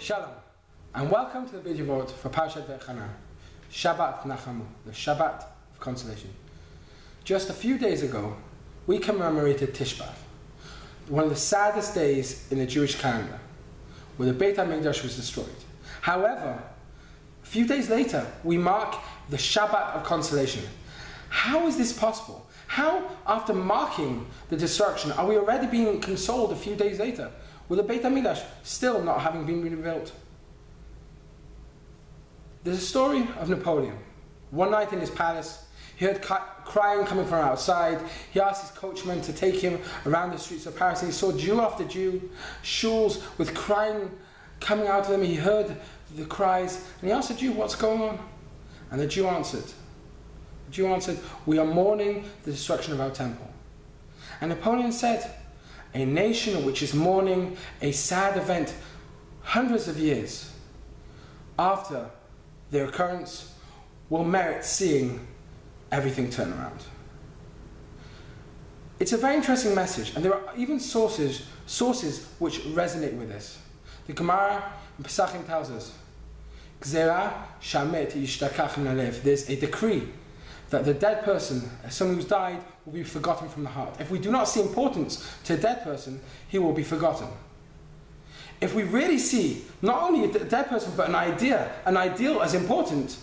Shalom, and welcome to the video Vort for Parshat Shabbat Nachamu, the Shabbat of consolation. Just a few days ago, we commemorated Tishbav, one of the saddest days in the Jewish calendar, where the Beit HaMikdash was destroyed. However, a few days later, we mark the Shabbat of consolation. How is this possible? How, after marking the destruction, are we already being consoled a few days later, with the Beit HaMikdash still not having been rebuilt? There's a story of Napoleon. One night in his palace, he heard crying coming from outside. He asked his coachman to take him around the streets of Paris, and he saw Jew after Jew, shuls with crying coming out of them. He heard the cries, and he asked the Jew, "What's going on?" And the Jew answered, "We are mourning the destruction of our temple." And Napoleon said, "A nation which is mourning a sad event hundreds of years after their occurrence will merit seeing everything turn around." It's a very interesting message, and there are even sources which resonate with this. The Gemara in Pesachim tells us, "Gzera shamet yishtakach min halev." There's a decree that the dead person, someone who's died, will be forgotten from the heart. If we do not see importance to a dead person, he will be forgotten. If we really see not only a dead person, but an ideal as important,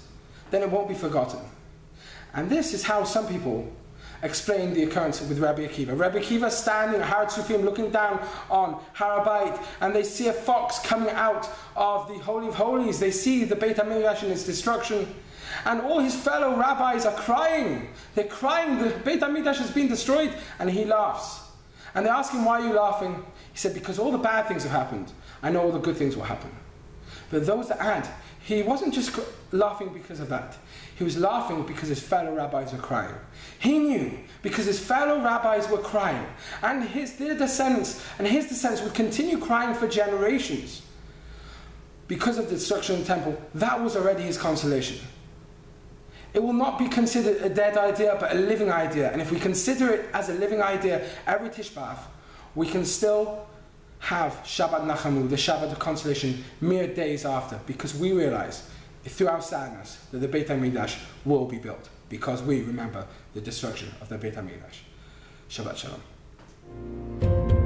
then it won't be forgotten. And this is how some people explain the occurrence with Rabbi Akiva. Rabbi Akiva standing at Har Tzufim looking down on Rabbi, and they see a fox coming out of the Holy of Holies. They see the Beit HaMikdash and its destruction. And all his fellow rabbis are crying. They're crying, the Beit HaMikdash has been destroyed. And he laughs. And they ask him, "Why are you laughing?" He said, "Because all the bad things have happened. I know all the good things will happen." But those that add, he wasn't just laughing because of that. He was laughing because his fellow rabbis were crying. He knew because his fellow rabbis were crying. And their descendants and his descendants would continue crying for generations. Because of the destruction of the temple, that was already his consolation. It will not be considered a dead idea, but a living idea. And if we consider it as a living idea every Tishbav, we can still have Shabbat Nachamu, the Shabbat of consolation, mere days after, because we realize through our sadness that the Beit HaMikdash will be built, because we remember the destruction of the Beit HaMikdash. Shabbat Shalom.